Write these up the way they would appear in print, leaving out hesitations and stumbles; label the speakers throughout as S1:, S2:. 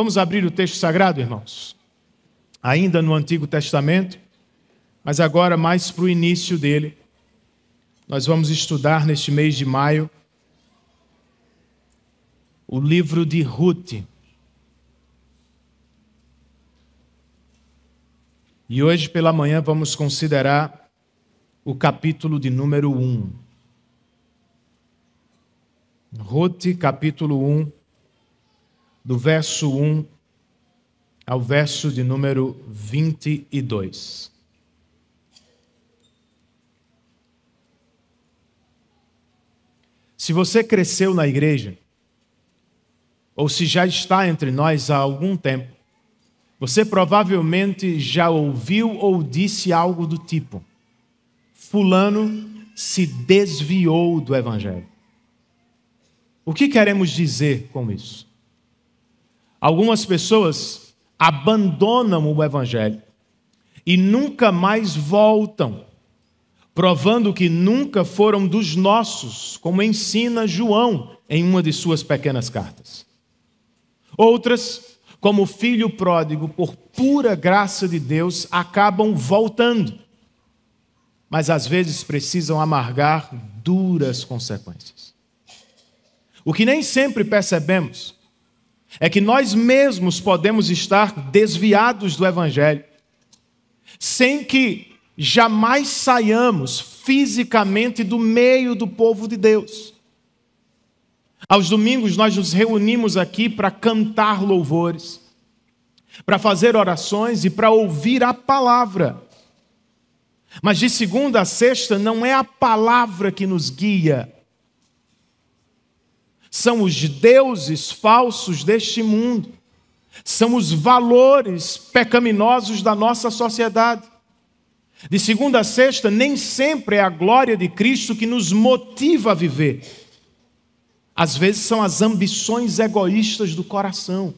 S1: Vamos abrir o texto sagrado, irmãos? Ainda no Antigo Testamento, mas agora mais para o início dele. Nós vamos estudar neste mês de maio o livro de Ruth. E hoje pela manhã vamos considerar o capítulo de número 1. Ruth, capítulo 1, do verso 1 ao verso de número 22. Se você cresceu na igreja, ou se já está entre nós há algum tempo, você provavelmente já ouviu ou disse algo do tipo: fulano se desviou do evangelho. O que queremos dizer com isso? Algumas pessoas abandonam o evangelho e nunca mais voltam, provando que nunca foram dos nossos, como ensina João em uma de suas pequenas cartas. Outras, como o filho pródigo, por pura graça de Deus, acabam voltando, mas às vezes precisam amargar duras consequências. O que nem sempre percebemos é que nós mesmos podemos estar desviados do evangelho, sem que jamais saiamos fisicamente do meio do povo de Deus. Aos domingos nós nos reunimos aqui para cantar louvores, para fazer orações e para ouvir a palavra. Mas de segunda a sexta não é a palavra que nos guia. São os deuses falsos deste mundo. São os valores pecaminosos da nossa sociedade. De segunda a sexta, nem sempre é a glória de Cristo que nos motiva a viver. Às vezes são as ambições egoístas do coração.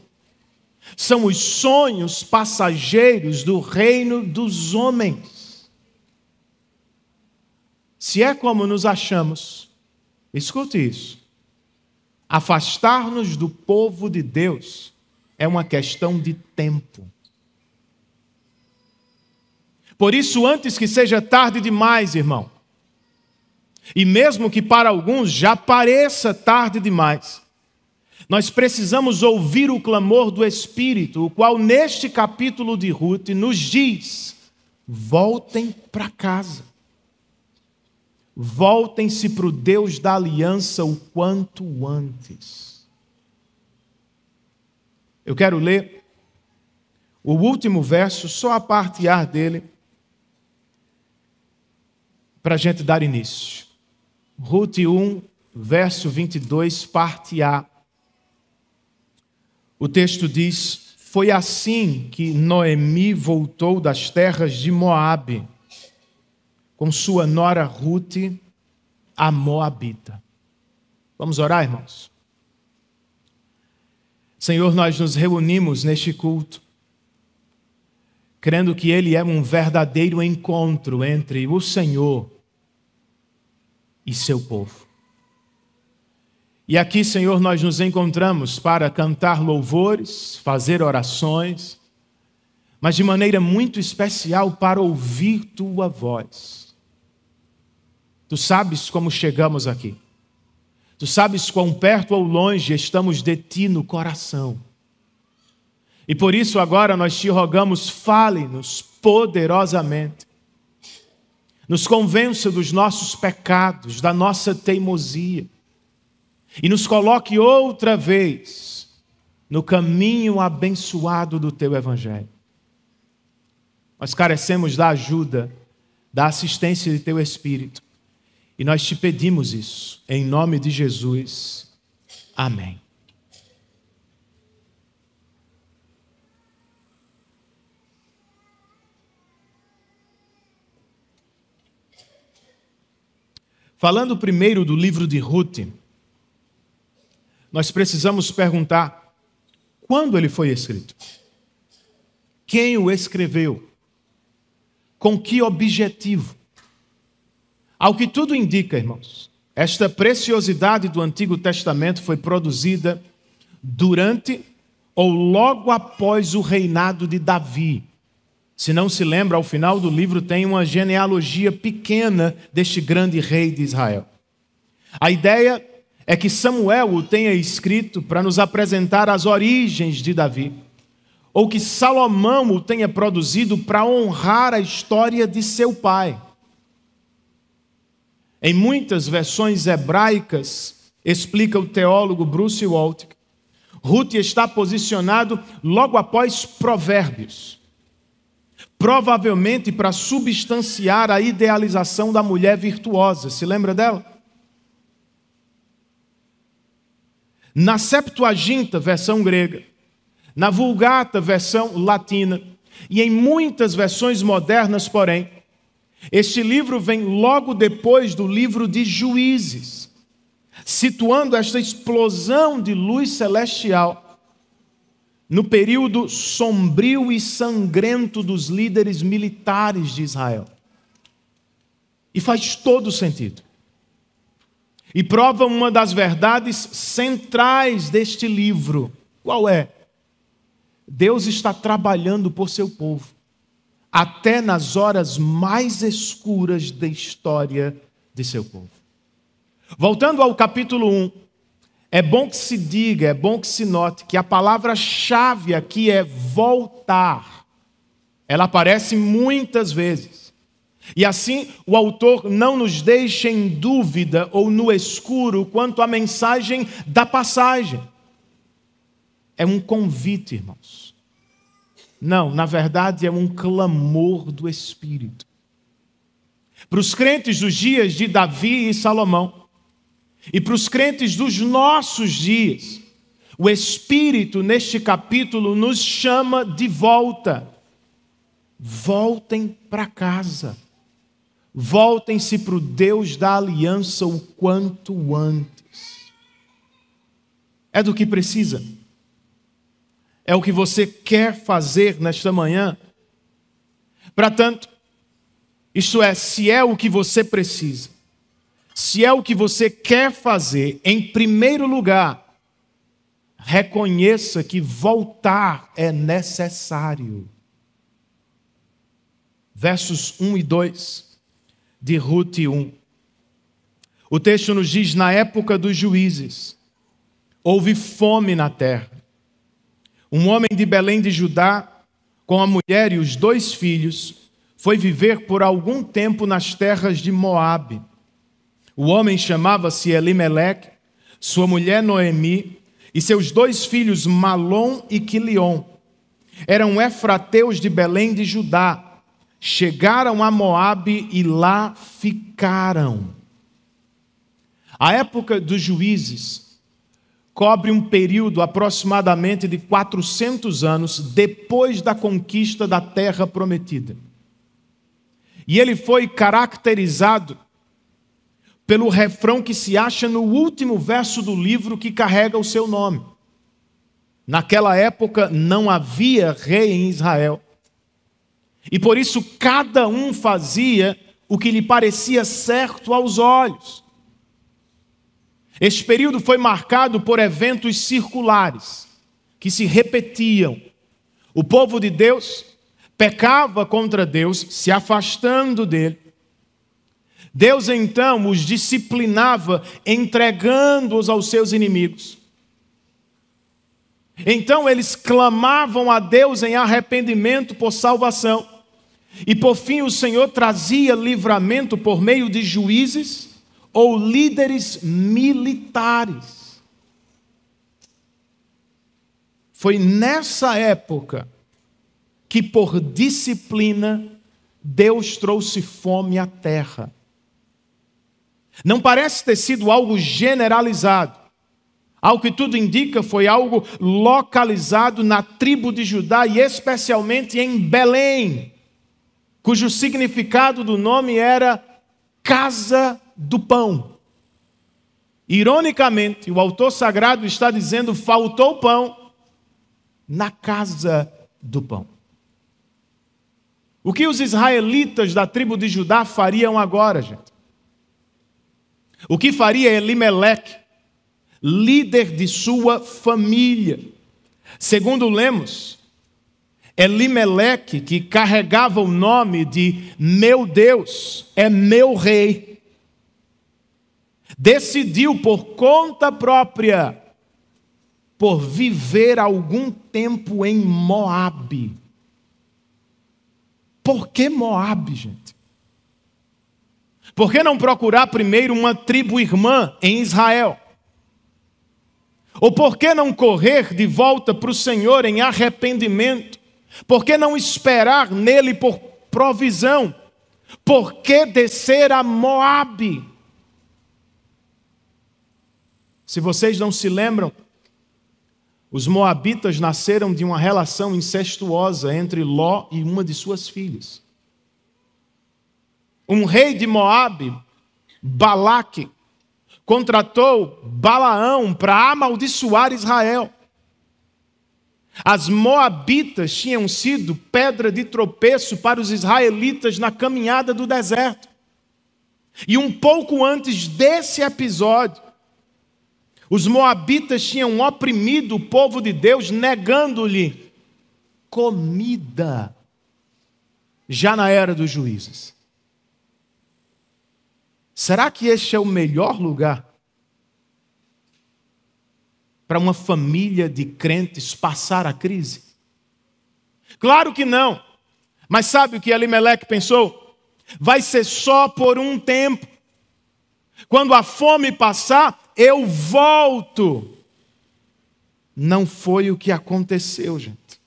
S1: São os sonhos passageiros do reino dos homens. Se é como nos achamos, escute isso. Afastar-nos do povo de Deus é uma questão de tempo. Por isso, antes que seja tarde demais, irmão, e mesmo que para alguns já pareça tarde demais, nós precisamos ouvir o clamor do Espírito, o qual neste capítulo de Ruth nos diz: voltem para casa. Voltem-se para o Deus da aliança o quanto antes. Eu quero ler o último verso, só a parte A dele, para a gente dar início. Ruth 1, verso 22, parte A. O texto diz: foi assim que Noemi voltou das terras de Moabe, com sua nora Ruth, a Moabita. Vamos orar, irmãos? Senhor, nós nos reunimos neste culto, crendo que ele é um verdadeiro encontro entre o Senhor e seu povo. E aqui, Senhor, nós nos encontramos para cantar louvores, fazer orações, mas de maneira muito especial para ouvir tua voz. Tu sabes como chegamos aqui. Tu sabes quão perto ou longe estamos de ti no coração. E por isso agora nós te rogamos, fale-nos poderosamente. Nos convença dos nossos pecados, da nossa teimosia. E nos coloque outra vez no caminho abençoado do teu evangelho. Nós carecemos da ajuda, da assistência de teu Espírito. E nós te pedimos isso, em nome de Jesus. Amém. Falando primeiro do livro de Ruth, nós precisamos perguntar quando ele foi escrito? Quem o escreveu? Com que objetivo? Ao que tudo indica, irmãos, esta preciosidade do Antigo Testamento foi produzida durante ou logo após o reinado de Davi. Se não se lembra, ao final do livro tem uma genealogia pequena deste grande rei de Israel. A ideia é que Samuel o tenha escrito para nos apresentar as origens de Davi, ou que Salomão o tenha produzido para honrar a história de seu pai. Em muitas versões hebraicas, explica o teólogo Bruce Waltke, Ruth está posicionado logo após Provérbios, provavelmente para substanciar a idealização da mulher virtuosa. Se lembra dela? Na Septuaginta, versão grega, na Vulgata, versão latina, e em muitas versões modernas, porém, este livro vem logo depois do livro de Juízes, situando esta explosão de luz celestial no período sombrio e sangrento dos líderes militares de Israel. E faz todo sentido. E prova uma das verdades centrais deste livro. Qual é? Deus está trabalhando por seu povo, até nas horas mais escuras da história de seu povo. Voltando ao capítulo 1, é bom que se diga, é bom que se note que a palavra-chave aqui é voltar. Ela aparece muitas vezes. E assim o autor não nos deixa em dúvida ou no escuro quanto à mensagem da passagem. É um convite, irmãos. Não, na verdade é um clamor do Espírito. Para os crentes dos dias de Davi e Salomão, e para os crentes dos nossos dias, o Espírito, neste capítulo, nos chama de volta. Voltem para casa. Voltem-se para o Deus da aliança o quanto antes. É do que precisa. É o que você quer fazer nesta manhã. Para tanto, isto é, se é o que você precisa, se é o que você quer fazer, em primeiro lugar, reconheça que voltar é necessário. Versos 1 e 2 de Ruth 1. O texto nos diz: na época dos juízes, houve fome na terra. Um homem de Belém de Judá, com a mulher e os 2 filhos, foi viver por algum tempo nas terras de Moabe. O homem chamava-se Elimeleque, sua mulher Noemi, e seus 2 filhos Malom e Quilion. Eram efrateus de Belém de Judá. Chegaram a Moabe e lá ficaram. A época dos juízes cobre um período aproximadamente de 400 anos depois da conquista da terra prometida. E ele foi caracterizado pelo refrão que se acha no último verso do livro que carrega o seu nome. Naquela época não havia rei em Israel. E por isso cada um fazia o que lhe parecia certo aos olhos. Este período foi marcado por eventos circulares, que se repetiam. O povo de Deus pecava contra Deus, se afastando dele. Deus então os disciplinava, entregando-os aos seus inimigos. Então eles clamavam a Deus em arrependimento por salvação. E por fim o Senhor trazia livramento por meio de juízes ou líderes militares. Foi nessa época que, por disciplina, Deus trouxe fome à terra. Não parece ter sido algo generalizado. Ao que tudo indica, foi algo localizado na tribo de Judá e especialmente em Belém, cujo significado do nome era Casa do Pão. Ironicamente, o autor sagrado está dizendo: faltou pão na casa do pão. O que os israelitas da tribo de Judá fariam agora, gente? O que faria Elimeleque, líder de sua família, Segundo lemos, Elimeleque, que carregava o nome de meu Deus, é meu rei, decidiu por conta própria por viver algum tempo em Moabe. Por que Moabe, gente? Por que não procurar primeiro uma tribo irmã em Israel? Ou por que não correr de volta para o Senhor em arrependimento? Por que não esperar nele por provisão? Por que descer a Moabe? Se vocês não se lembram, os moabitas nasceram de uma relação incestuosa entre Ló e uma de suas filhas. Um rei de Moabe, Balaque, contratou Balaão para amaldiçoar Israel. As moabitas tinham sido pedra de tropeço para os israelitas na caminhada do deserto. E um pouco antes desse episódio, os moabitas tinham oprimido o povo de Deus, negando-lhe comida, já na era dos juízes. Será que este é o melhor lugar para uma família de crentes passar a crise? Claro que não. Mas sabe o que Elimeleque pensou? Vai ser só por um tempo. Quando a fome passar, eu volto. Não foi o que aconteceu, gente.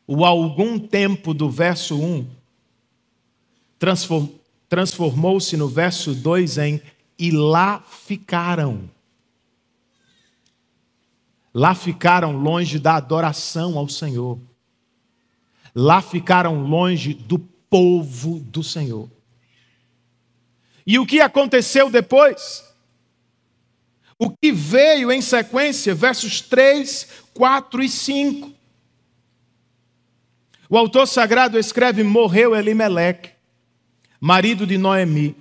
S1: O algum tempo do verso 1 transformou-se no verso 2 em e lá ficaram. Lá ficaram longe da adoração ao Senhor. Lá ficaram longe do povo do Senhor. E o que aconteceu depois? O que veio em sequência, versos 3, 4 e 5. O autor sagrado escreve: morreu Elimeleque, marido de Noemi,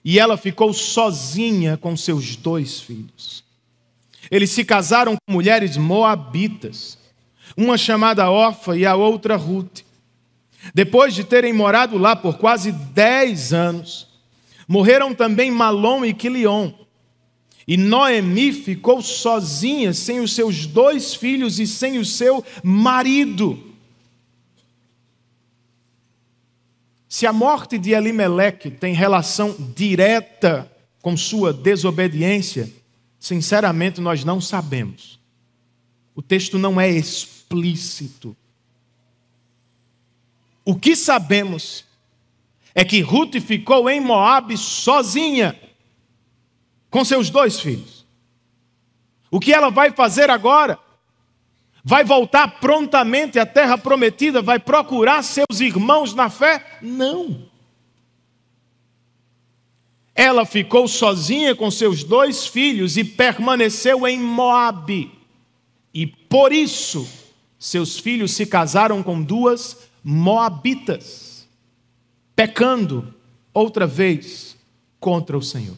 S1: e ela ficou sozinha com seus 2 filhos. Eles se casaram com mulheres moabitas, uma chamada Orfa e a outra Rute. Depois de terem morado lá por quase 10 anos, morreram também Malom e Quilion. E Noemi ficou sozinha, sem os seus 2 filhos e sem o seu marido. Se a morte de Elimeleque tem relação direta com sua desobediência, sinceramente nós não sabemos. O texto não é explícito. O que sabemos é que Rute ficou em Moabe sozinha, com seus 2 filhos. O que ela vai fazer agora? Vai voltar prontamente à terra prometida? Vai procurar seus irmãos na fé? Não. Ela ficou sozinha com seus 2 filhos e permaneceu em Moabe. E por isso, seus filhos se casaram com 2 moabitas, pecando outra vez contra o Senhor.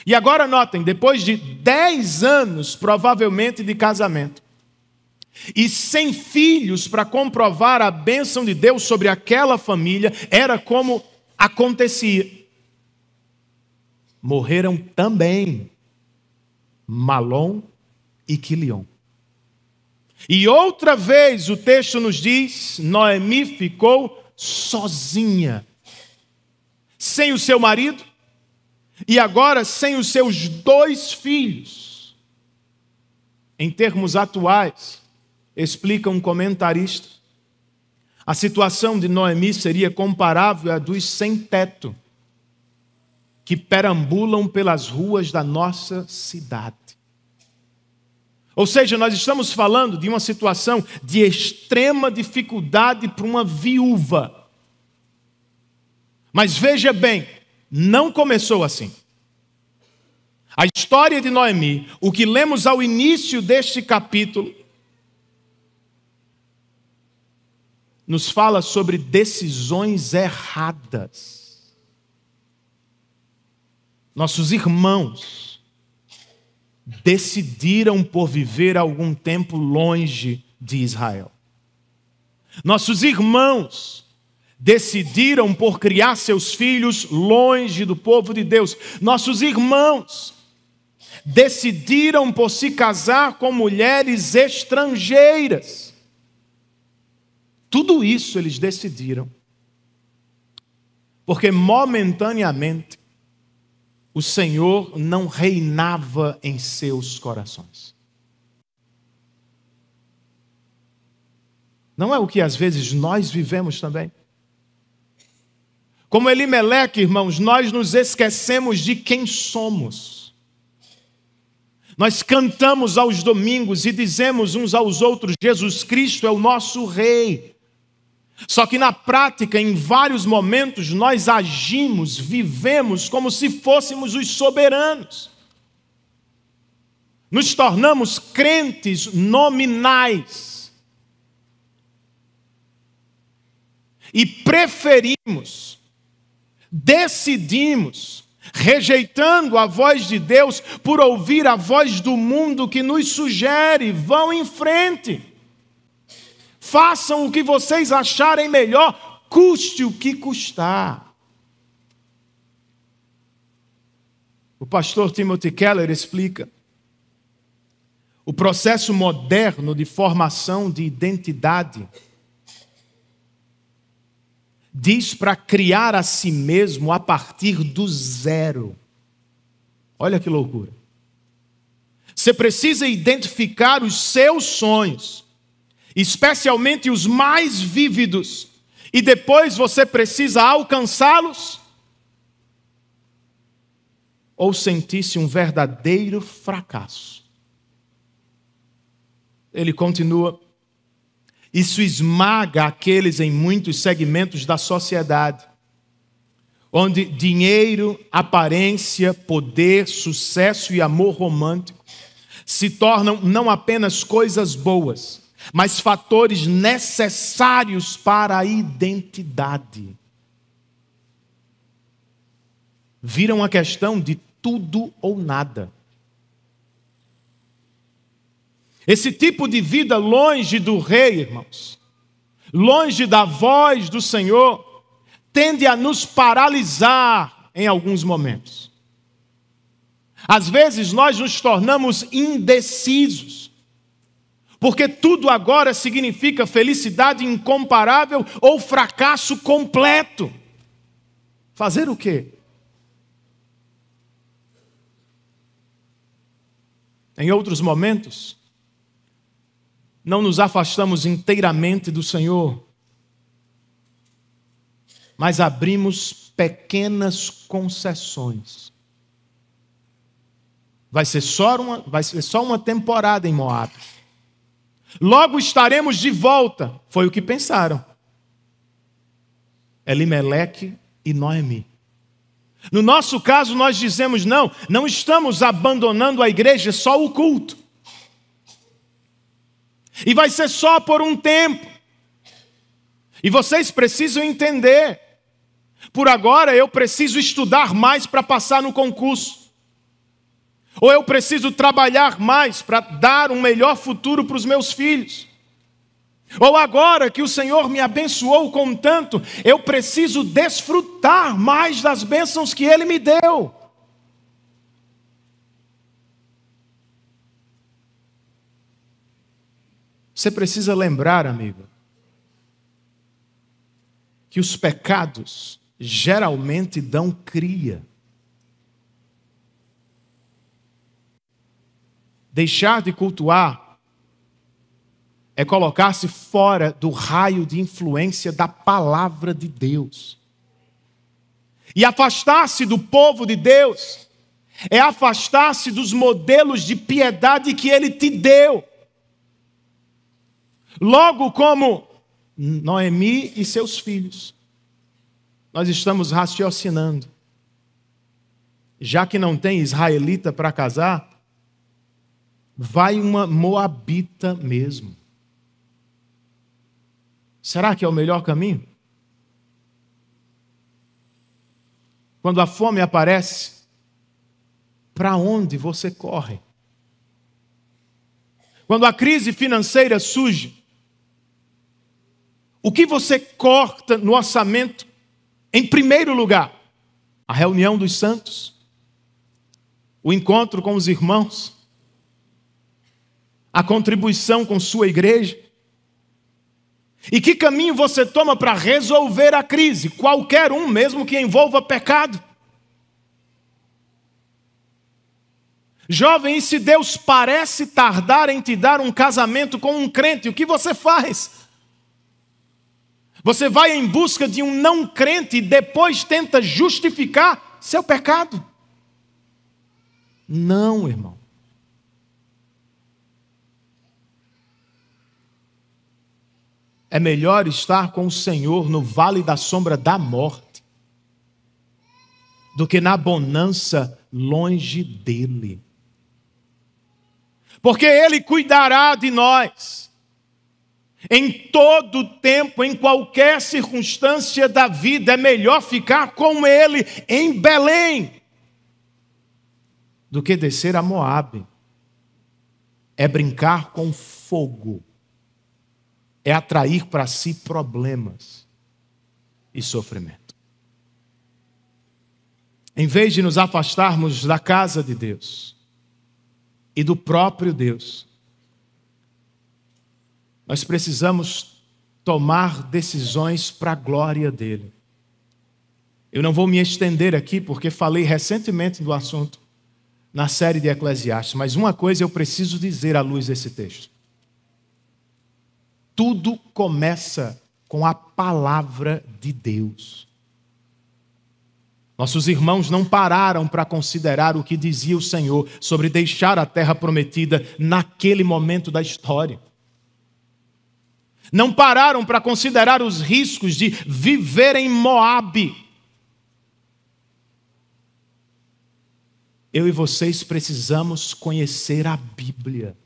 S1: E agora notem, depois de 10 anos, provavelmente, de casamento, e sem filhos para comprovar a bênção de Deus sobre aquela família, era como acontecia. Morreram também Malom e Quilion. E outra vez o texto nos diz, Noemi ficou sozinha, sem o seu marido, e agora sem os seus 2 filhos. Em termos atuais, explica um comentarista, a situação de Noemi seria comparável à dos sem-teto, que perambulam pelas ruas da nossa cidade. Ou seja, nós estamos falando de uma situação de extrema dificuldade para uma viúva. Mas veja bem, não começou assim. A história de Noemi, o que lemos ao início deste capítulo, nos fala sobre decisões erradas. Nossos irmãos decidiram por viver algum tempo longe de Israel. Nossos irmãos decidiram por criar seus filhos longe do povo de Deus. Nossos irmãos decidiram por se casar com mulheres estrangeiras. Tudo isso eles decidiram, porque momentaneamente o Senhor não reinava em seus corações. Não é o que às vezes nós vivemos também? Como Elimeleque, irmãos, nós nos esquecemos de quem somos. Nós cantamos aos domingos e dizemos uns aos outros: Jesus Cristo é o nosso Rei. Só que na prática, em vários momentos, nós agimos, vivemos como se fôssemos os soberanos. Nos tornamos crentes nominais. E preferimos, decidimos, rejeitando a voz de Deus por ouvir a voz do mundo que nos sugere: vão em frente. Façam o que vocês acharem melhor, custe o que custar. O pastor Timothy Keller explica: o processo moderno de formação de identidade diz para criar a si mesmo a partir do zero. Olha que loucura. Você precisa identificar os seus sonhos, especialmente os mais vívidos, e depois você precisa alcançá-los, ou sentir-se um verdadeiro fracasso. Ele continua: isso esmaga aqueles em muitos segmentos da sociedade, onde dinheiro, aparência, poder, sucesso e amor romântico se tornam não apenas coisas boas, mas fatores necessários para a identidade. Viram a questão de tudo ou nada. Esse tipo de vida longe do Rei, irmãos, longe da voz do Senhor, tende a nos paralisar em alguns momentos. Às vezes nós nos tornamos indecisos, porque tudo agora significa felicidade incomparável ou fracasso completo. Fazer o quê? Em outros momentos, não nos afastamos inteiramente do Senhor, mas abrimos pequenas concessões. Vai ser só uma temporada em Moabe. Logo estaremos de volta. Foi o que pensaram Elimeleque e Noemi. No nosso caso, nós dizemos: não estamos abandonando a igreja, é só o culto. E vai ser só por um tempo. E vocês precisam entender: por agora eu preciso estudar mais para passar no concurso. Ou eu preciso trabalhar mais para dar um melhor futuro para os meus filhos. Ou agora que o Senhor me abençoou com tanto, eu preciso desfrutar mais das bênçãos que Ele me deu. Você precisa lembrar, amigo, que os pecados geralmente dão cria. Deixar de cultuar é colocar-se fora do raio de influência da palavra de Deus. E afastar-se do povo de Deus é afastar-se dos modelos de piedade que Ele te deu. Logo como Noemi e seus filhos, nós estamos raciocinando. Já que não tem israelita para casar, vai uma moabita mesmo. Será que é o melhor caminho? Quando a fome aparece, para onde você corre? Quando a crise financeira surge, o que você corta no orçamento? Em primeiro lugar, a reunião dos santos, o encontro com os irmãos, a contribuição com sua igreja. E que caminho você toma para resolver a crise? Qualquer um, mesmo que envolva pecado. Jovem, e se Deus parece tardar em te dar um casamento com um crente, o que você faz? Você vai em busca de um não crente e depois tenta justificar seu pecado? Não, irmão. É melhor estar com o Senhor no vale da sombra da morte do que na bonança longe dele. Porque Ele cuidará de nós em todo tempo, em qualquer circunstância da vida. É melhor ficar com Ele em Belém do que descer a Moabe. É brincar com fogo. É atrair para si problemas e sofrimento. Em vez de nos afastarmos da casa de Deus e do próprio Deus, nós precisamos tomar decisões para a glória dele. Eu não vou me estender aqui porque falei recentemente do assunto na série de Eclesiastes, mas uma coisa eu preciso dizer à luz desse texto. Tudo começa com a palavra de Deus. Nossos irmãos não pararam para considerar o que dizia o Senhor sobre deixar a terra prometida naquele momento da história. Não pararam para considerar os riscos de viver em Moabe. Eu e vocês precisamos conhecer a Bíblia.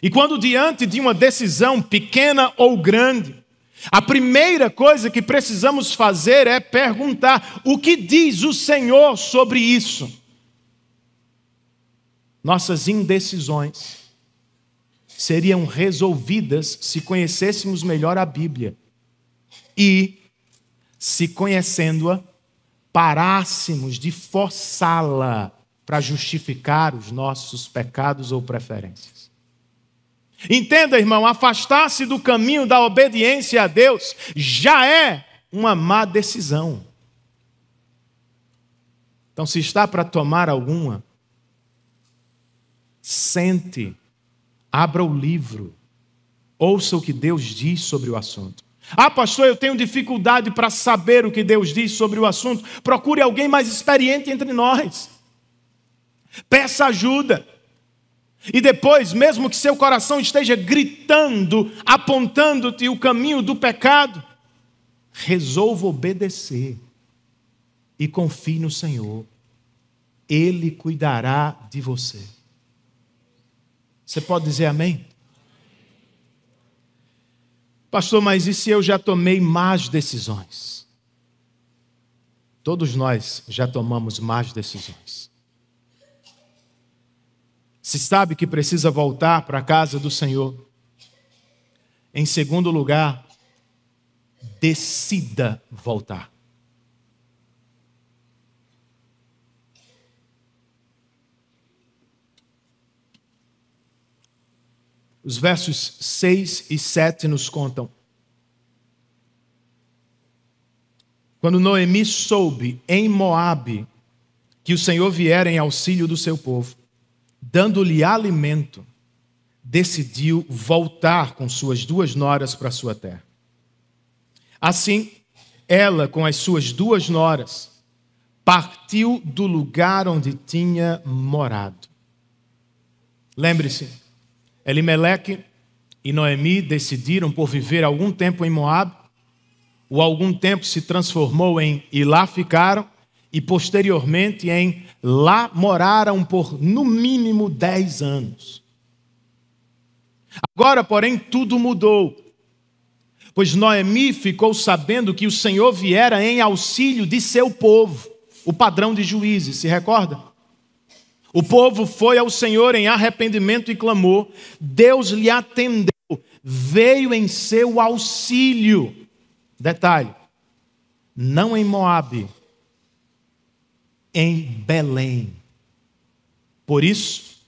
S1: E quando diante de uma decisão pequena ou grande, a primeira coisa que precisamos fazer é perguntar: o que diz o Senhor sobre isso? Nossas indecisões seriam resolvidas se conhecêssemos melhor a Bíblia. E, se conhecendo-a, parássemos de forçá-la para justificar os nossos pecados ou preferências. Entenda, irmão, afastar-se do caminho da obediência a Deus já é uma má decisão. Então, se está para tomar alguma, sente, abra o livro, ouça o que Deus diz sobre o assunto. Ah, pastor, eu tenho dificuldade para saber o que Deus diz sobre o assunto. Procure alguém mais experiente entre nós. Peça ajuda. E depois, mesmo que seu coração esteja gritando, apontando-te o caminho do pecado, resolva obedecer e confie no Senhor. Ele cuidará de você. Você pode dizer amém? Pastor, mas e se eu já tomei más decisões? Todos nós já tomamos más decisões. Se sabe que precisa voltar para a casa do Senhor. Em segundo lugar, decida voltar. Os versos 6 e 7 nos contam. Quando Noemi soube em Moabe que o Senhor viera em auxílio do seu povo, dando-lhe alimento, decidiu voltar com suas 2 noras para sua terra. Assim, ela, com as suas 2 noras, partiu do lugar onde tinha morado. Lembre-se, Elimeleque e Noemi decidiram por viver algum tempo em Moabe. O algum tempo se transformou em e lá ficaram, e posteriormente em lá moraram por no mínimo 10 anos. Agora, porém, tudo mudou, pois Noemi ficou sabendo que o Senhor viera em auxílio de seu povo, o padrão de Juízes, se recorda? O povo foi ao Senhor em arrependimento e clamor. Deus lhe atendeu, veio em seu auxílio. Detalhe, não em Moabe, em Belém. Por isso,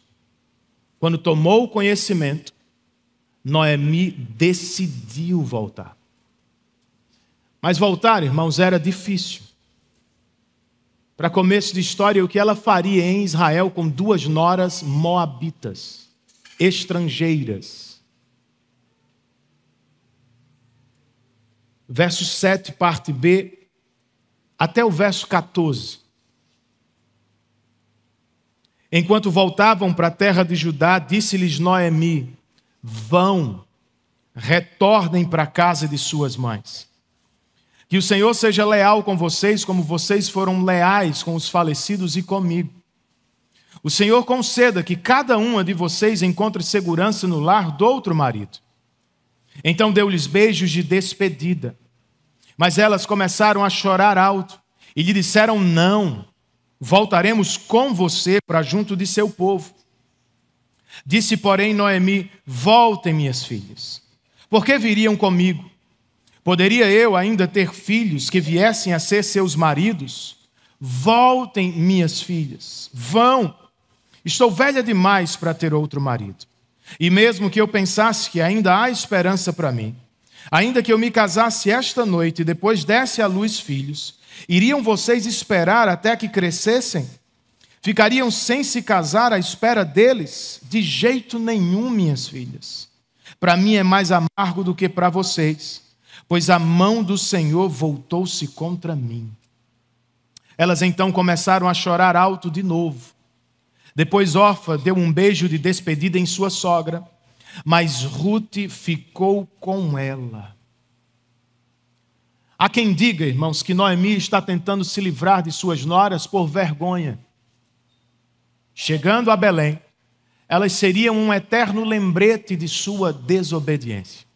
S1: quando tomou o conhecimento, Noemi decidiu voltar. Mas voltar, irmãos, era difícil. Para começo de história, o que ela faria em Israel com 2 noras moabitas, estrangeiras. Verso 7, parte B, até o verso 14. Enquanto voltavam para a terra de Judá, disse-lhes Noemi: vão, retornem para a casa de suas mães. Que o Senhor seja leal com vocês, como vocês foram leais com os falecidos e comigo. O Senhor conceda que cada uma de vocês encontre segurança no lar do outro marido. Então deu-lhes beijos de despedida. Mas elas começaram a chorar alto e lhe disseram: não, voltaremos com você para junto de seu povo. Disse, porém, Noemi: voltem, minhas filhas. Por que viriam comigo? Poderia eu ainda ter filhos que viessem a ser seus maridos? Voltem, minhas filhas, vão. Estou velha demais para ter outro marido. E mesmo que eu pensasse que ainda há esperança para mim, ainda que eu me casasse esta noite e depois desse à luz filhos, iriam vocês esperar até que crescessem? Ficariam sem se casar à espera deles? De jeito nenhum, minhas filhas. Para mim é mais amargo do que para vocês, pois a mão do Senhor voltou-se contra mim. Elas então começaram a chorar alto de novo. Depois Orfa deu um beijo de despedida em sua sogra, mas Ruth ficou com ela. Há quem diga, irmãos, que Noemi está tentando se livrar de suas noras por vergonha. Chegando a Belém, elas seriam um eterno lembrete de sua desobediência.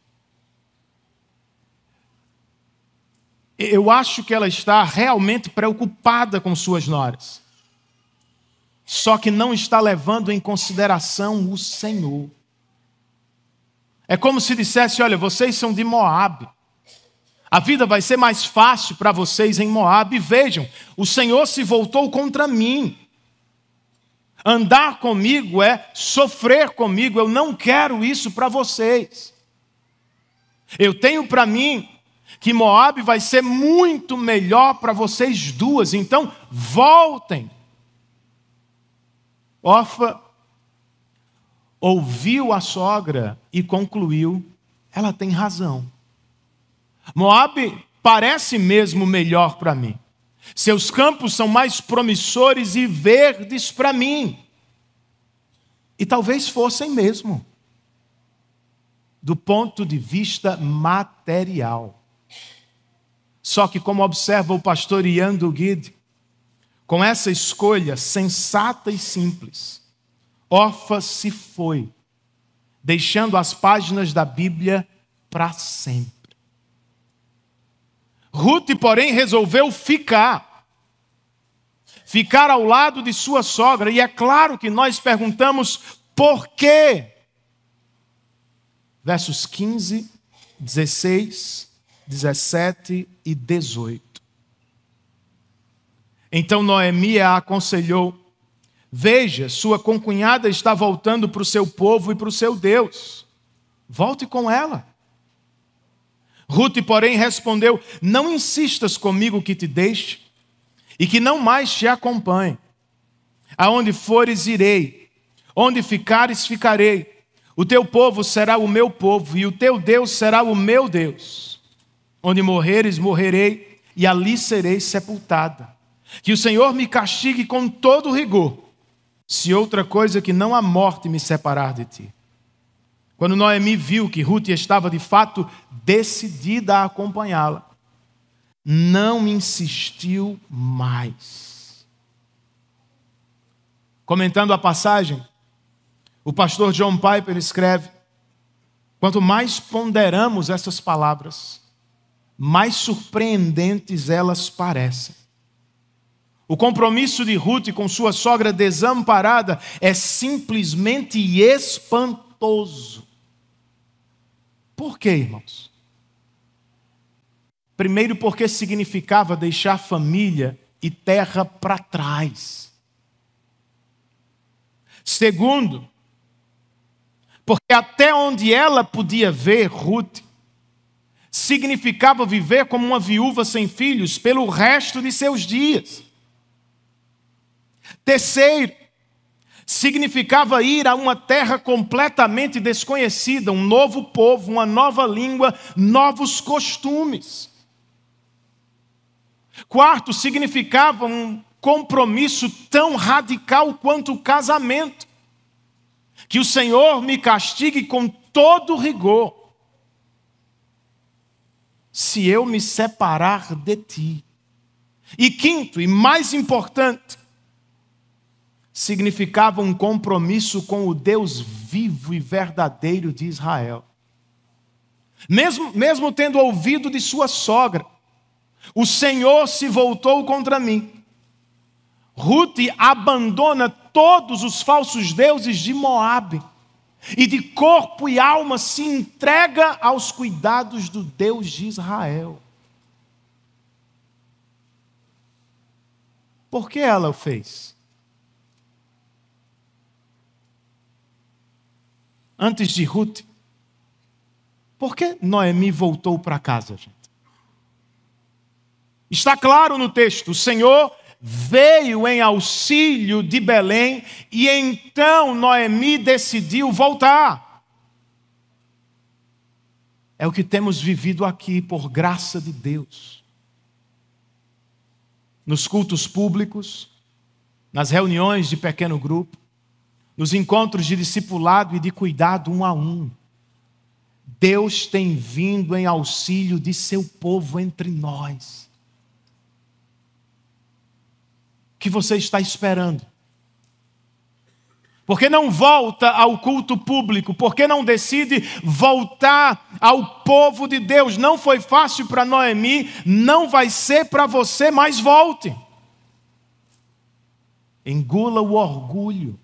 S1: Eu acho que ela está realmente preocupada com suas noras. Só que não está levando em consideração o Senhor. É como se dissesse: olha, vocês são de Moabe. A vida vai ser mais fácil para vocês em Moabe. E vejam, o Senhor se voltou contra mim. Andar comigo é sofrer comigo. Eu não quero isso para vocês. Eu tenho para mim que Moabe vai ser muito melhor para vocês duas. Então, voltem. Orfa ouviu a sogra e concluiu: ela tem razão. Moabe parece mesmo melhor para mim. Seus campos são mais promissores e verdes para mim. E talvez fossem mesmo, do ponto de vista material. Só que, como observa o pastor Ian Duguid, com essa escolha sensata e simples, Orfa se foi, deixando as páginas da Bíblia para sempre. Ruth, porém, resolveu ficar ao lado de sua sogra. E é claro que nós perguntamos por quê. Versos 15, 16, 17 e 18. Então Noemi a aconselhou: veja, sua concunhada está voltando para o seu povo e para o seu Deus. Volte com ela. Ruth, porém, respondeu: não insistas comigo que te deixe e que não mais te acompanhe. Aonde fores, irei. Onde ficares, ficarei. O teu povo será o meu povo e o teu Deus será o meu Deus. Onde morreres, morrerei e ali serei sepultada. Que o Senhor me castigue com todo rigor, se outra coisa que não a morte me separar de ti. Quando Noemi viu que Ruth estava de fato decidida a acompanhá-la, não insistiu mais. Comentando a passagem, o pastor John Piper escreve: quanto mais ponderamos essas palavras, mais surpreendentes elas parecem. O compromisso de Ruth com sua sogra desamparada é simplesmente espantoso. Por quê, irmãos? Primeiro, porque significava deixar família e terra para trás. Segundo, porque até onde ela podia ver, Ruth, significava viver como uma viúva sem filhos pelo resto de seus dias. Terceiro, significava ir a uma terra completamente desconhecida, um novo povo, uma nova língua, novos costumes. Quarto, significava um compromisso tão radical quanto o casamento. Que o Senhor me castigue com todo rigor, se eu me separar de ti. E quinto, e mais importante, significava um compromisso com o Deus vivo e verdadeiro de Israel. Mesmo tendo ouvido de sua sogra, o Senhor se voltou contra mim. Ruth abandona todos os falsos deuses de Moabe e de corpo e alma se entrega aos cuidados do Deus de Israel. Por que ela o fez? Antes de Ruth, por que Noemi voltou para casa, gente? Está claro no texto, o Senhor veio em auxílio de Belém e então Noemi decidiu voltar. É o que temos vivido aqui por graça de Deus. Nos cultos públicos, nas reuniões de pequeno grupo, nos encontros de discipulado e de cuidado um a um. Deus tem vindo em auxílio de seu povo entre nós. O que você está esperando? Por que não volta ao culto público? Por que não decide voltar ao povo de Deus? Não foi fácil para Noemi, não vai ser para você, mas volte. Engula o orgulho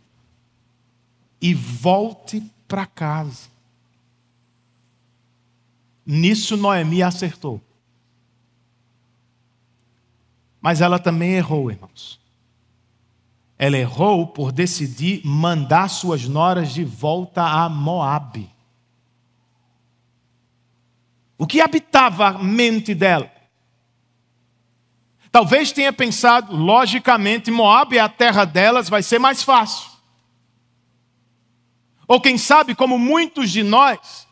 S1: e volte para casa. Nisso Noemi acertou. Mas ela também errou, irmãos. Ela errou por decidir mandar suas noras de volta a Moabe. O que habitava a mente dela? Talvez tenha pensado, logicamente, Moabe é a terra delas, vai ser mais fácil. Ou quem sabe, como muitos de nós,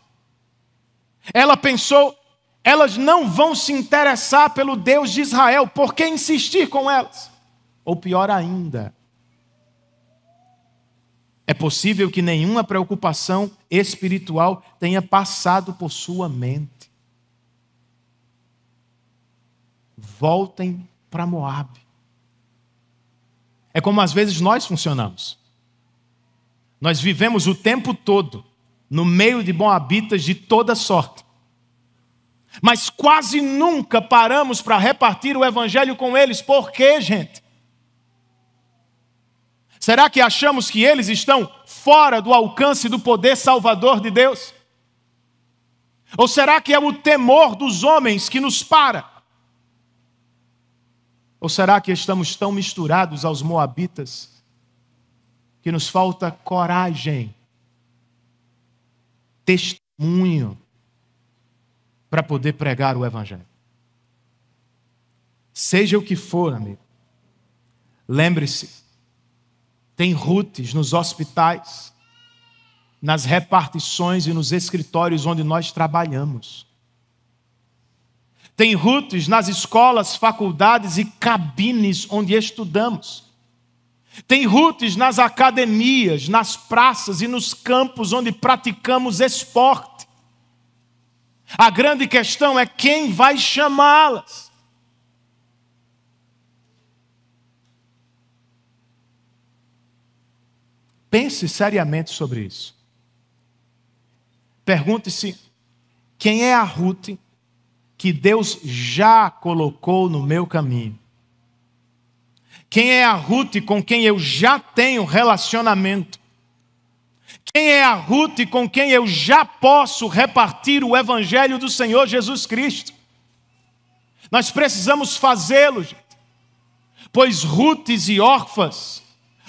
S1: ela pensou, elas não vão se interessar pelo Deus de Israel, por que insistir com elas? Ou pior ainda, é possível que nenhuma preocupação espiritual tenha passado por sua mente. Voltem para Moabe. É como às vezes nós funcionamos. Nós vivemos o tempo todo no meio de moabitas de toda sorte. Mas quase nunca paramos para repartir o evangelho com eles. Por quê, gente? Será que achamos que eles estão fora do alcance do poder salvador de Deus? Ou será que é o temor dos homens que nos para? Ou será que estamos tão misturados aos moabitas que nos falta coragem, testemunho para poder pregar o evangelho? Seja o que for, amigo, lembre-se, tem Rutes nos hospitais, nas repartições e nos escritórios onde nós trabalhamos. Tem Rutes nas escolas, faculdades e cabines onde estudamos. Tem Rutes nas academias, nas praças e nos campos onde praticamos esporte. A grande questão é quem vai chamá-las. Pense seriamente sobre isso. Pergunte-se, quem é a Ruth que Deus já colocou no meu caminho? Quem é a Ruth com quem eu já tenho relacionamento? Quem é a Ruth com quem eu já posso repartir o evangelho do Senhor Jesus Cristo? Nós precisamos fazê-lo, gente. Pois Rutes e órfãs,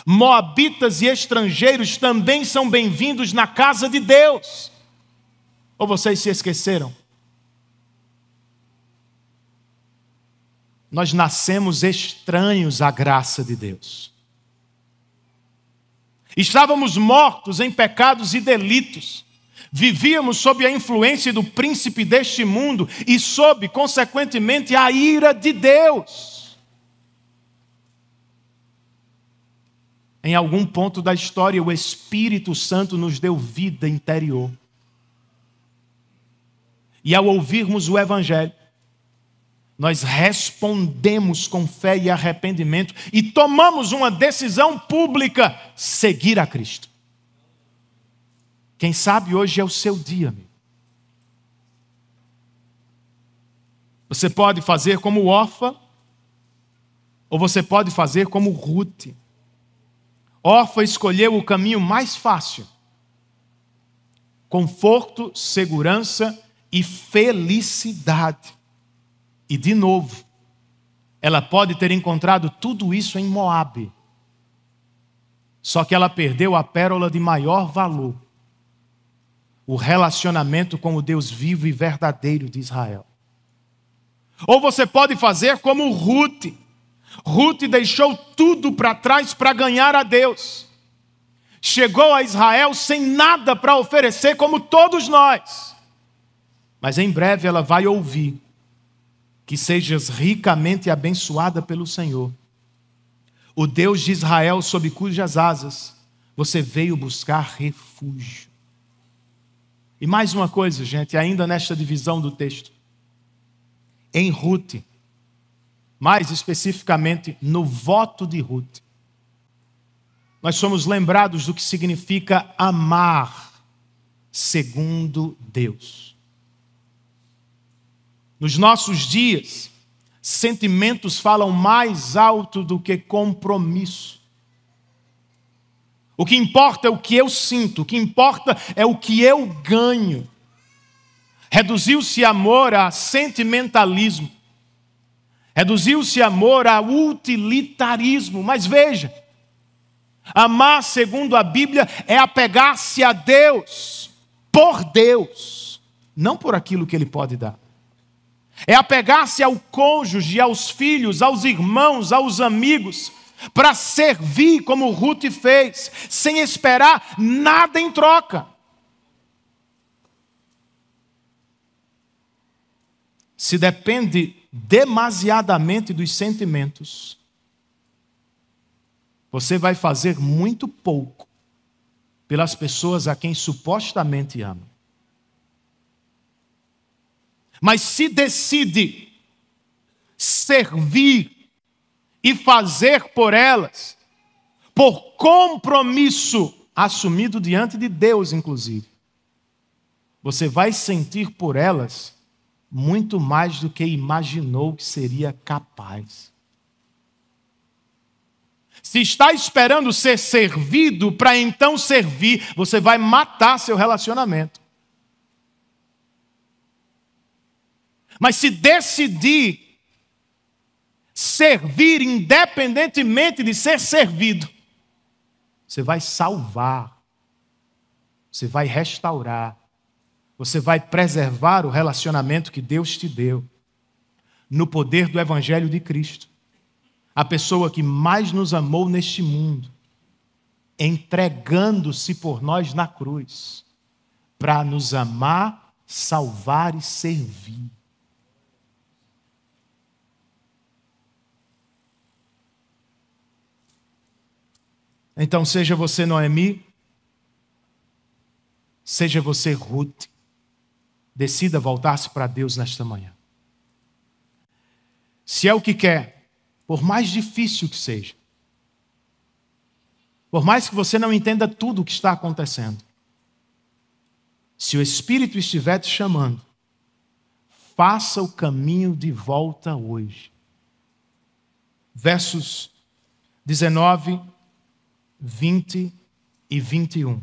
S1: moabitas e estrangeiros também são bem-vindos na casa de Deus. Ou vocês se esqueceram? Nós nascemos estranhos à graça de Deus. Estávamos mortos em pecados e delitos. Vivíamos sob a influência do príncipe deste mundo e sob, consequentemente, a ira de Deus. Em algum ponto da história, o Espírito Santo nos deu vida interior. E ao ouvirmos o Evangelho, nós respondemos com fé e arrependimento e tomamos uma decisão pública: seguir a Cristo. Quem sabe hoje é o seu dia, amigo. Você pode fazer como Orfa, ou você pode fazer como Ruth. Orfa escolheu o caminho mais fácil: conforto, segurança e felicidade. E de novo, ela pode ter encontrado tudo isso em Moabe. Só que ela perdeu a pérola de maior valor: o relacionamento com o Deus vivo e verdadeiro de Israel. Ou você pode fazer como Ruth. Ruth deixou tudo para trás para ganhar a Deus. Chegou a Israel sem nada para oferecer, como todos nós. Mas em breve ela vai ouvir que sejas ricamente abençoada pelo Senhor, o Deus de Israel, sob cujas asas você veio buscar refúgio. E mais uma coisa, gente, ainda nesta divisão do texto. Em Ruth, mais especificamente no voto de Ruth, nós somos lembrados do que significa amar segundo Deus. Nos nossos dias, sentimentos falam mais alto do que compromisso. O que importa é o que eu sinto, o que importa é o que eu ganho. Reduziu-se amor a sentimentalismo. Reduziu-se amor a utilitarismo. Mas veja, amar segundo a Bíblia é apegar-se a Deus, por Deus, não por aquilo que Ele pode dar. É apegar-se ao cônjuge, aos filhos, aos irmãos, aos amigos, para servir como Ruth fez, sem esperar nada em troca. Se depende demasiadamente dos sentimentos, você vai fazer muito pouco pelas pessoas a quem supostamente ama. Mas se decide servir e fazer por elas, por compromisso assumido diante de Deus, inclusive, você vai sentir por elas muito mais do que imaginou que seria capaz. Se está esperando ser servido para então servir, você vai matar seu relacionamento. Mas se decidir servir independentemente de ser servido, você vai salvar, você vai restaurar, você vai preservar o relacionamento que Deus te deu, no poder do Evangelho de Cristo. A pessoa que mais nos amou neste mundo, entregando-se por nós na cruz, para nos amar, salvar e servir. Então, seja você Noemi, seja você Ruth, decida voltar-se para Deus nesta manhã. Se é o que quer, por mais difícil que seja, por mais que você não entenda tudo o que está acontecendo, se o Espírito estiver te chamando, faça o caminho de volta hoje. Versos 19, 20 e 21.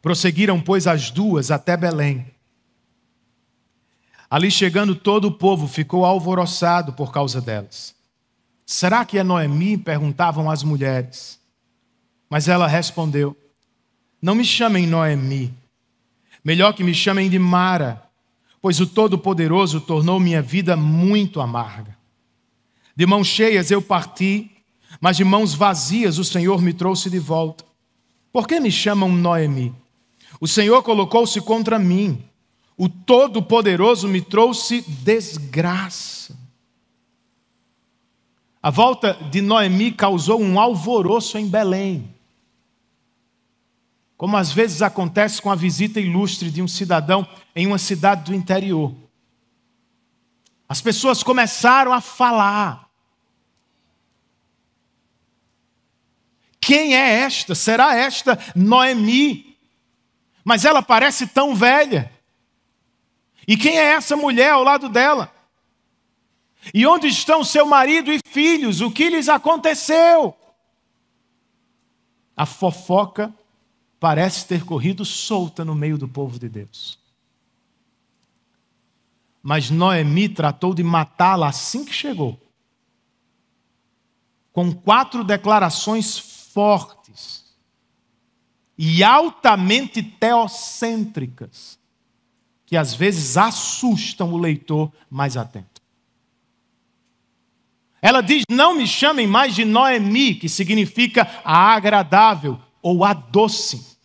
S1: Prosseguiram, pois, as duas até Belém. Ali chegando, todo o povo ficou alvoroçado por causa delas. Será que é Noemi? Perguntavam as mulheres. Mas ela respondeu: não me chamem Noemi, melhor que me chamem de Mara, pois o Todo-Poderoso tornou minha vida muito amarga. De mãos cheias eu parti, mas de mãos vazias o Senhor me trouxe de volta. Por que me chamam Noemi? O Senhor colocou-se contra mim. O Todo-Poderoso me trouxe desgraça. A volta de Noemi causou um alvoroço em Belém. Como às vezes acontece com a visita ilustre de um cidadão em uma cidade do interior. As pessoas começaram a falar. Quem é esta? Será esta Noemi? Mas ela parece tão velha. E quem é essa mulher ao lado dela? E onde estão seu marido e filhos? O que lhes aconteceu? A fofoca parece ter corrido solta no meio do povo de Deus. Mas Noemi tratou de matá-la assim que chegou. Com 4 declarações fortes e altamente teocêntricas, que às vezes assustam o leitor mais atento. Ela diz: não me chamem mais de Noemi, que significa a agradável ou a doce.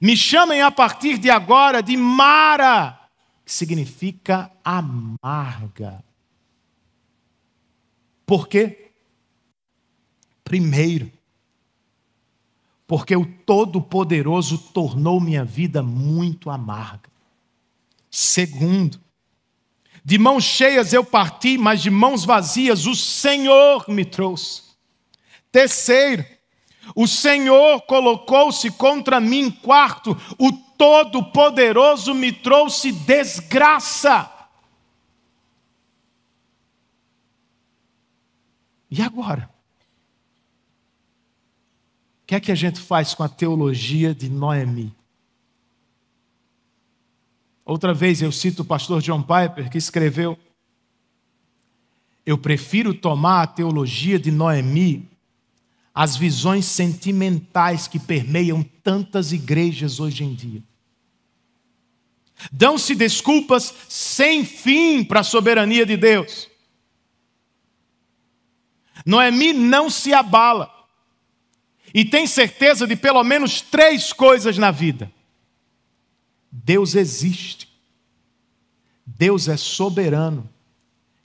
S1: Me chamem a partir de agora de Mara, que significa amarga. Por quê? Primeiro, porque o Todo-Poderoso tornou minha vida muito amarga. Segundo, de mãos cheias eu parti, mas de mãos vazias o Senhor me trouxe. Terceiro, o Senhor colocou-se contra mim. Quarto, o Todo-Poderoso me trouxe desgraça. E agora? O que é que a gente faz com a teologia de Noemi? Outra vez eu cito o pastor John Piper, que escreveu: eu prefiro tomar a teologia de Noemi, as visões sentimentais que permeiam tantas igrejas hoje em dia. Dão-se desculpas sem fim para a soberania de Deus. Noemi não se abala e tem certeza de pelo menos 3 coisas na vida. Deus existe, Deus é soberano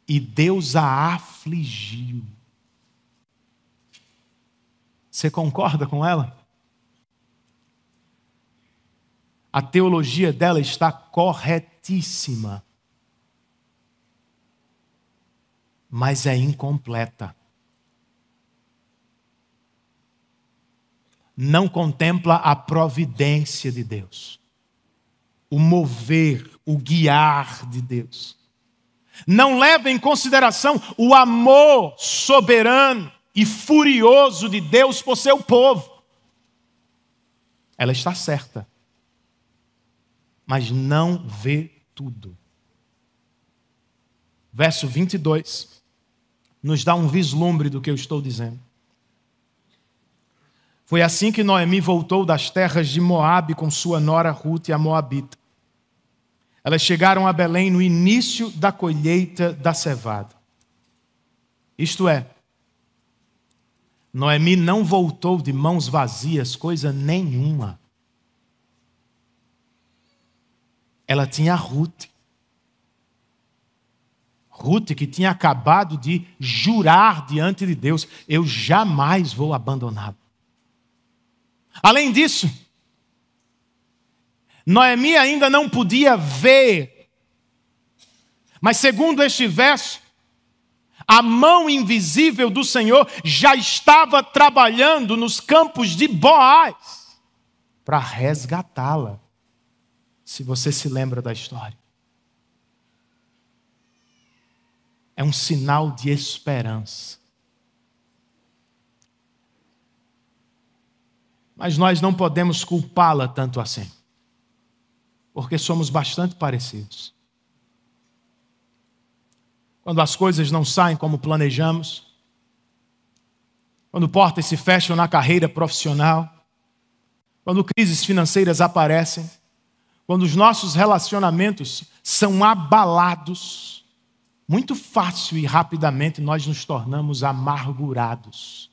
S1: e Deus a afligiu. Você concorda com ela? A teologia dela está corretíssima, mas é incompleta. Não contempla a providência de Deus, o mover, o guiar de Deus. Não leva em consideração o amor soberano e furioso de Deus por seu povo. Ela está certa, mas não vê tudo. Verso 22 nos dá um vislumbre do que eu estou dizendo. Foi assim que Noemi voltou das terras de Moabe com sua nora Ruth, a moabita. Elas chegaram a Belém no início da colheita da cevada. Isto é, Noemi não voltou de mãos vazias, coisa nenhuma. Ela tinha Ruth. Ruth que tinha acabado de jurar diante de Deus: eu jamais vou abandoná-lo. Além disso, Noemi ainda não podia ver, mas segundo este verso, a mão invisível do Senhor já estava trabalhando nos campos de Boaz para resgatá-la. se você se lembra da história. É um sinal de esperança. Mas nós não podemos culpá-la tanto assim, porque somos bastante parecidos. Quando as coisas não saem como planejamos, quando portas se fecham na carreira profissional, quando crises financeiras aparecem, quando os nossos relacionamentos são abalados, muito fácil e rapidamente nós nos tornamos amargurados,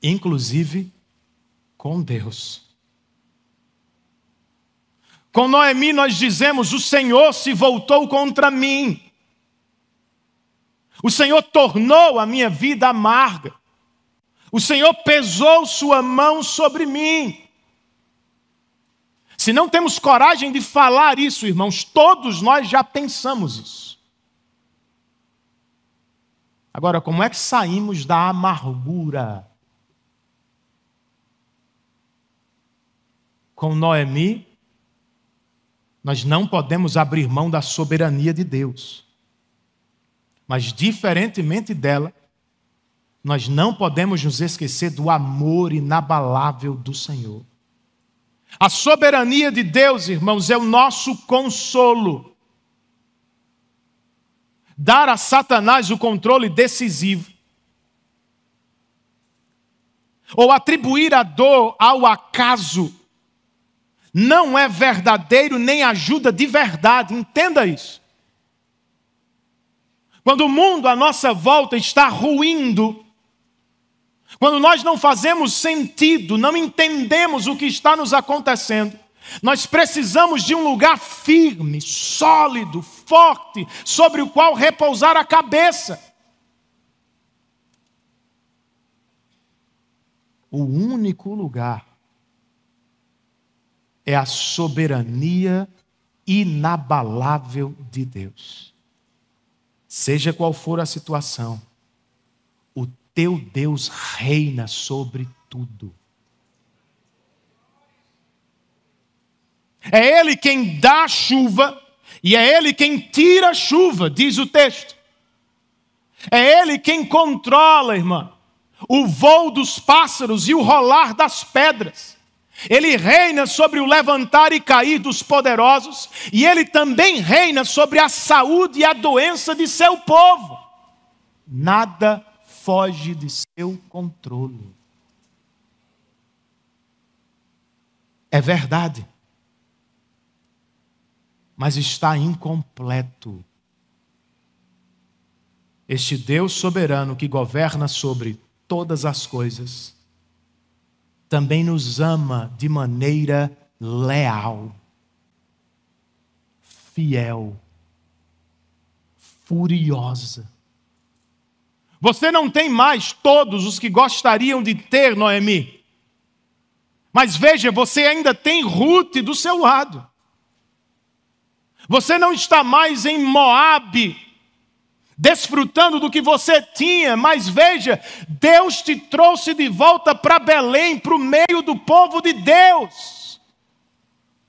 S1: inclusive com Deus. Com Noemi nós dizemos: o Senhor se voltou contra mim. O Senhor tornou a minha vida amarga. O Senhor pesou sua mão sobre mim. Se não temos coragem de falar isso, irmãos, todos nós já pensamos isso. Agora, como é que saímos da amargura? Com Noemi, nós não podemos abrir mão da soberania de Deus. Mas, diferentemente dela, nós não podemos nos esquecer do amor inabalável do Senhor. A soberania de Deus, irmãos, é o nosso consolo. Dar a Satanás o controle decisivo, ou atribuir a dor ao acaso, não é verdadeiro nem ajuda de verdade. Entenda isso. Quando o mundo à nossa volta está ruindo, quando nós não fazemos sentido, não entendemos o que está nos acontecendo, nós precisamos de um lugar firme, sólido, forte, sobre o qual repousar a cabeça. O único lugar é a soberania inabalável de Deus. Seja qual for a situação, o teu Deus reina sobre tudo. É Ele quem dá a chuva e é Ele quem tira a chuva, diz o texto. É Ele quem controla, irmã, o voo dos pássaros e o rolar das pedras. Ele reina sobre o levantar e cair dos poderosos, e Ele também reina sobre a saúde e a doença de seu povo. Nada foge de seu controle. É verdade, mas está incompleto. Este Deus soberano que governa sobre todas as coisas também nos ama de maneira leal, fiel, furiosa. Você não tem mais todos os que gostariam de ter, Noemi. Mas veja, você ainda tem Ruth do seu lado. Você não está mais em Moabe, desfrutando do que você tinha, mas veja, Deus te trouxe de volta para Belém, para o meio do povo de Deus.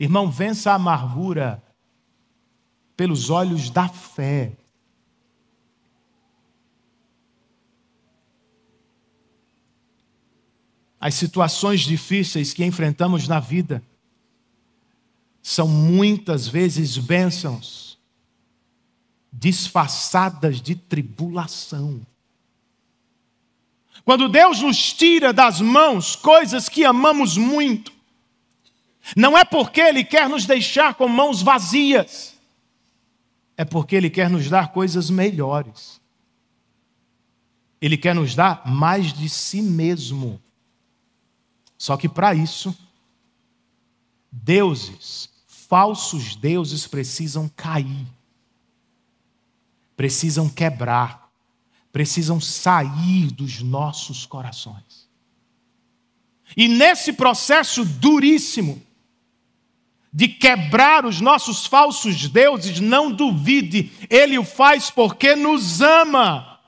S1: Irmão, vença a amargura pelos olhos da fé. As situações difíceis que enfrentamos na vida são muitas vezes bênçãos disfarçadas de tribulação. Quando Deus nos tira das mãos coisas que amamos muito, não é porque Ele quer nos deixar com mãos vazias, é porque Ele quer nos dar coisas melhores. Ele quer nos dar mais de si mesmo. Só que para isso, falsos deuses precisam cair. Precisam quebrar, precisam sair dos nossos corações. E nesse processo duríssimo de quebrar os nossos falsos deuses, não duvide, Ele o faz porque nos ama.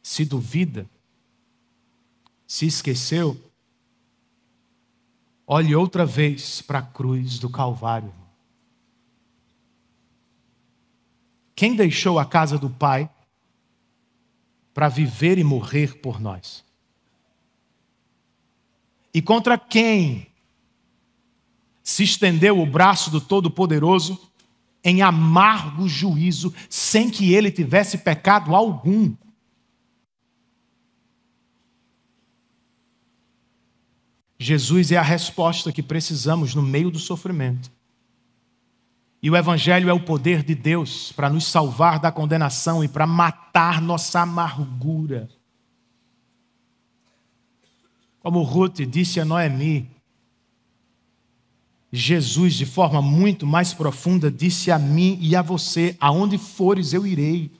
S1: Se duvida, se esqueceu, Olhe outra vez para a cruz do Calvário. Quem deixou a casa do Pai para viver e morrer por nós? E contra quem se estendeu o braço do Todo-Poderoso em amargo juízo, sem que ele tivesse pecado algum? Jesus é a resposta que precisamos no meio do sofrimento. E o Evangelho é o poder de Deus para nos salvar da condenação e para matar nossa amargura. Como Ruth disse a Noemi, Jesus, de forma muito mais profunda, disse a mim e a você: aonde fores eu irei,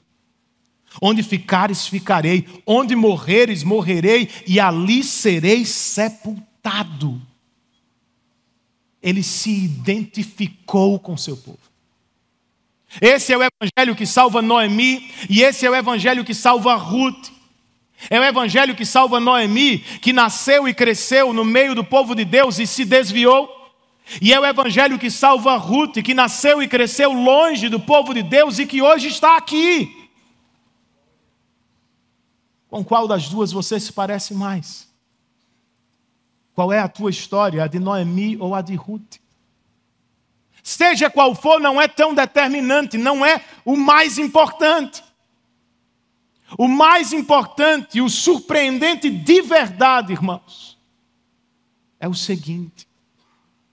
S1: onde ficares ficarei, onde morreres morrerei, e ali serei sepultado. Ele se identificou com seu povo. Esse é o evangelho que salva Noemi, e esse é o evangelho que salva Ruth. É o evangelho que salva Noemi, que nasceu e cresceu no meio do povo de Deus e se desviou. E é o evangelho que salva Ruth, que nasceu e cresceu longe do povo de Deus e que hoje está aqui. Com qual das duas você se parece mais? Qual é a tua história, a de Noemi ou a de Ruth? Seja qual for, não é tão determinante, não é o mais importante. O mais importante e o surpreendente de verdade, irmãos, é o seguinte: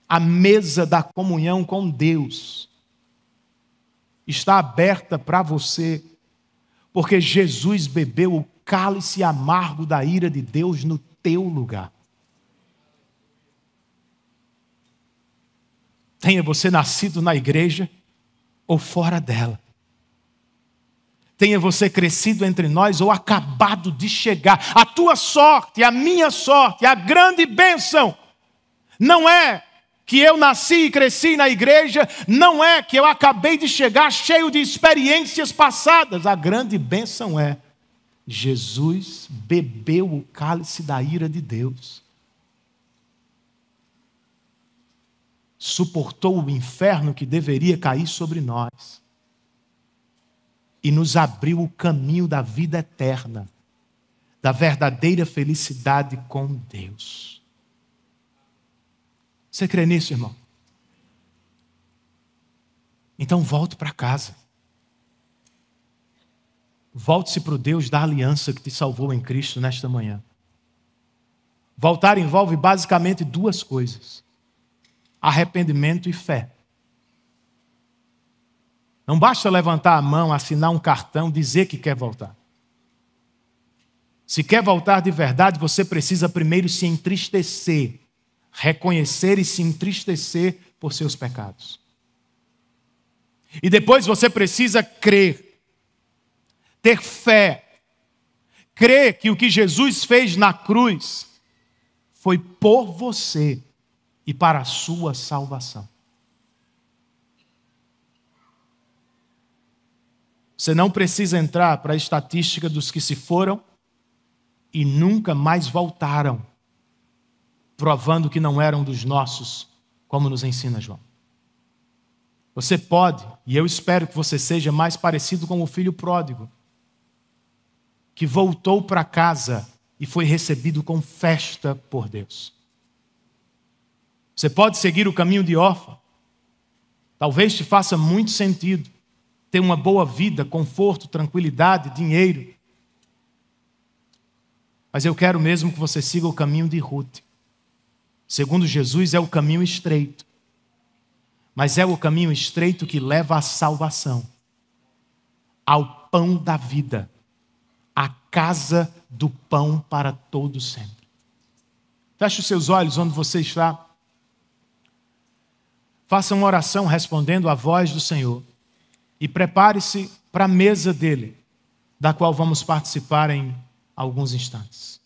S1: a mesa da comunhão com Deus está aberta para você, porque Jesus bebeu o cálice amargo da ira de Deus no teu lugar. Tenha você nascido na igreja ou fora dela. Tenha você crescido entre nós ou acabado de chegar. A tua sorte, a minha sorte, a grande bênção não é que eu nasci e cresci na igreja, não é que eu acabei de chegar cheio de experiências passadas. A grande bênção é: Jesus bebeu o cálice da ira de Deus. Suportou o inferno que deveria cair sobre nós. E nos abriu o caminho da vida eterna, da verdadeira felicidade com Deus. Você crê nisso, irmão? Então volte para casa. Volte-se para o Deus da aliança que te salvou em Cristo nesta manhã. Voltar envolve basicamente duas coisas: arrependimento e fé. Não basta levantar a mão, assinar um cartão, dizer que quer voltar. Se quer voltar de verdade, você precisa primeiro se entristecer, reconhecer e se entristecer por seus pecados. E depois você precisa crer, ter fé, crer que o que Jesus fez na cruz foi por você e para a sua salvação. Você não precisa entrar para a estatística dos que se foram e nunca mais voltaram, provando que não eram dos nossos, como nos ensina João. Você pode, e eu espero que você seja mais parecido com o filho pródigo, que voltou para casa e foi recebido com festa por Deus. Você pode seguir o caminho de órfão. Talvez te faça muito sentido ter uma boa vida, conforto, tranquilidade, dinheiro. Mas eu quero mesmo que você siga o caminho de Ruth. Segundo Jesus, é o caminho estreito. Mas é o caminho estreito que leva à salvação, ao pão da vida, à casa do pão para todo sempre. Feche os seus olhos onde você está. Faça uma oração respondendo à voz do Senhor. E prepare-se para a mesa dele, da qual vamos participar em alguns instantes.